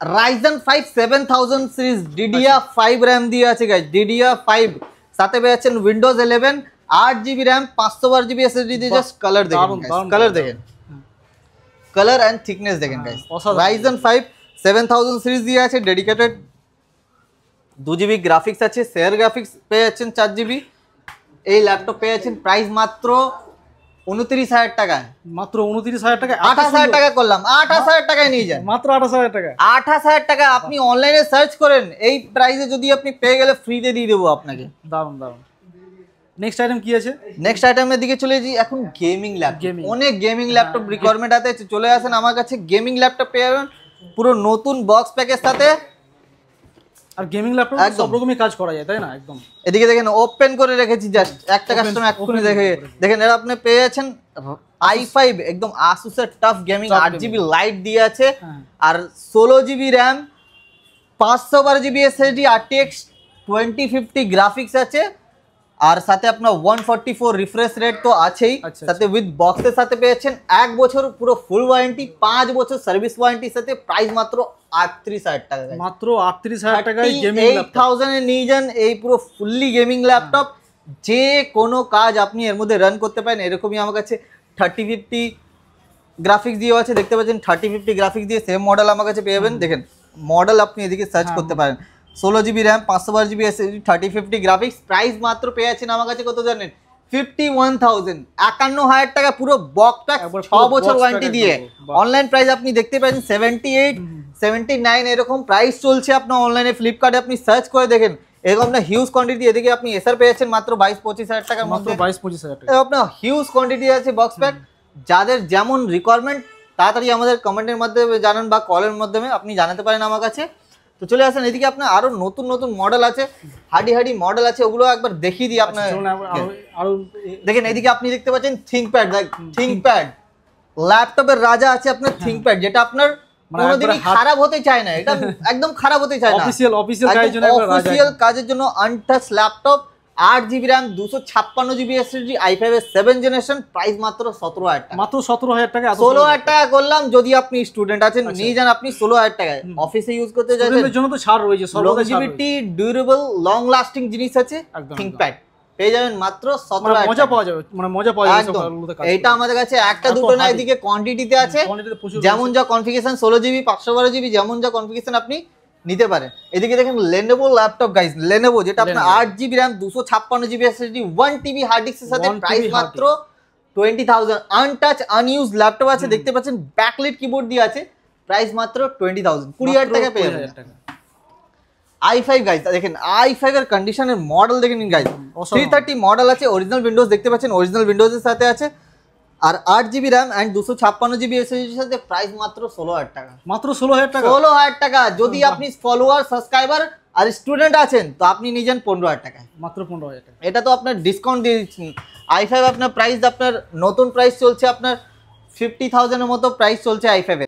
Ryzen 5 7000 series DDR5 RAM দিয়ে আছে guys, DDR5 সাথে পেয়েছেন Windows 11 8GB RAM 512GB SSD দিয়ে। জাস্ট কালার দেখেন গাইস, কালার দেখেন, কালার এন্ড থিকনেস দেখেন গাইস। Ryzen 5 7000 সিরিজ দিয়ে আছে, ডেডিকেটেড 2GB গ্রাফিক্স আছে, শেয়ার গ্রাফিক্স পেয়ে যাচ্ছেন 4GB। এই ল্যাপটপ পেয়ে যাচ্ছেন প্রাইস মাত্র 29000 টাকা, মাত্র 29000 টাকা। 28000 টাকা করলাম, 28000 টাকায় নিয়ে যান, মাত্র 28000 টাকা। 28000 টাকা আপনি অনলাইনে সার্চ করেন, এই প্রাইসে যদি আপনি পেয়ে গেলে ফ্রিতে দিয়ে দেবো আপনাকে। দারুন দারুন। নেক্সট আইটেম কি আছে? নেক্সট আইটেমের দিকে চলে যাই। এখন গেমিং ল্যাপটপ, অনেক গেমিং ল্যাপটপ রিকোয়ারমেন্ট আছে, চলে আসেন আমার কাছে। গেমিং ল্যাপটপ পেয়ে যাবেন পুরো নতুন বক্স প্যাকের সাথে। আর গেমিং ল্যাপটপ সব রকমই কাজ করা যায়, তাই না? একদম। এদিকে দেখেন ওপেন করে রেখেছি, জাস্ট একটা কাস্টমার এক্ষুনি দেখে দেখেন। এরা আপনি পেয়ে যাচ্ছেন i5 একদম Asus এর টাফ গেমিং 8GB লাইট দিয়ে আছে, আর 16GB RAM 512GB SSD RTX 2050 graphics আছে, আর সাথে আপনার 144 রিফ্রেশ রেট তো আছেই, সাথে উইথ বক্সের সাথে পেয়েছেন 1 বছর পুরো ফুল ওয়ারেন্টি, 5 বছর সার্ভিস ওয়ারেন্টির সাথে। প্রাইস মাত্র 38000 টাকা, মাত্র 38000 টাকায় গেমিং ল্যাপটপ। 8000 এ নিয়ে যান এই পুরো ফুললি গেমিং ল্যাপটপ, যে কোনো কাজ আপনি এর মধ্যে রান করতে পারেন। এরকমই আমার কাছে 3050 গ্রাফিক্স দিয়ে আছে, দেখতে পাচ্ছেন 3050 গ্রাফিক্স দিয়ে সেম মডেল আমার কাছে পেয়ে যাবেন। দেখেন মডেল আপনি এদিকে সার্চ করতে পারেন, 16GB RAM 512GB SSD 3050 graphics. Price মাত্র পেয়ে যাচ্ছেন আমার কাছে কত জানেন? 51000, 51000 টাকা পুরো বক্স প্যাক 6 বছর ওয়ারেন্টি দিয়ে। অনলাইন প্রাইস আপনি দেখতে পাচ্ছেন 78 79 এরকম প্রাইস চলছে আপনার অনলাইনে। ফ্লিপকার্টে আপনি সার্চ করে দেখেন, এরকম না হিউজ কোয়ান্টিটি। এদিকে আপনি এসআর পেয়েছেন মাত্র 22-25 হাজার টাকার মধ্যে, মাত্র 22-25 টাকা। আপনার হিউজ কোয়ান্টিটি আছে বক্স প্যাক। যাদের যেমন রিকোয়ারমেন্ট তাড়াতাড়ি আমাদের কমেন্টের মাধ্যমে জানান বা কলের মাধ্যমে আপনি জানাতে পারেন আমার কাছে। তো চলে আসেন এদিকে, আপনার আরো নতুন নতুন মডেল আছে, হাডি মডেল আছে, ওগুলো একবার দেখিয়ে দিই আপনার। দেখেন এদিকে আপনি দেখতে পাচ্ছেন থিংকপ্যাড, থিংকপ্যাড ল্যাপটপের রাজা আছে আপনার থিংকপ্যাড, যেটা আপনার কোনোদিনই খারাপ হতে চায় না, এটা একদম খারাপ হতে চায় না। অফিসিয়াল কাজের জন্য untouch laptop, 8GB RAM 256GB SSD i5 এর 7th জেনারেশন। প্রাইস মাত্র 17000 টাকা, মাত্র 17000 টাকা। 16000 টাকা করলাম। যদি আপনি স্টুডেন্ট আছেন নিয়ে যান আপনি 16000 টাকায়, অফিসে ইউজ করতে যাচ্ছেন স্টুডেন্টের জন্য তো ছাড় রয়েছে, লংজিভিটি ডিউরেবল লং লাস্টিং জিনিস আছে। থিংকপ্যাড পেয়ে যাবেন মাত্র 17000 মজা পাওয়া যাবে, মানে মজা পাওয়া যাবে। এইটা আমাদের কাছে একটা দুটো না, এদিকে কোয়ান্টিটিতে আছে, যেমন যা কনফিগারেশন 16GB 512GB যেমন যা কনফিগারেশন আপনি নিতে পারেন। এদিকে দেখেন Lenovo ল্যাপটপ গাইস, Lenovo যেটা আপনার 8GB RAM 256GB SSD 1TB hard ডিস্কের সাথে। প্রাইস মাত্র 20000। আনটাচ আনইউজ ল্যাপটপ আছে, দেখতে পাচ্ছেন ব্যাকলাইট কিবোর্ড দিয়ে আছে। প্রাইস মাত্র 20000, 20000 টাকা পেয়ে যাবেন। i5 গাইস দেখেন, i5 এর কন্ডিশনের মডেল দেখে নিন গাইস। 330 মডেল আছে, অরিজিনাল উইন্ডোজ দেখতে পাচ্ছেন, অরিজিনাল উইন্ডোজের সাথে আছে, আর 8GB RAM and 256GB SSD এর সাথে। প্রাইস মাত্র 16000 টাকা, মাত্র 16000 টাকা। 16000 টাকা। যদি আপনি ফলোয়ার সাবস্ক্রাইবার আর স্টুডেন্ট আছেন তো আপনি নিয়ে যান 15000 টাকা, মাত্র 15000 টাকা। এটা তো আপনার ডিসকাউন্ট দিয়ে দিচ্ছি। i5 আপনার প্রাইস, আপনার নতুন প্রাইস চলছে আপনার 50000 এর মতো প্রাইস চলছে i5 এর।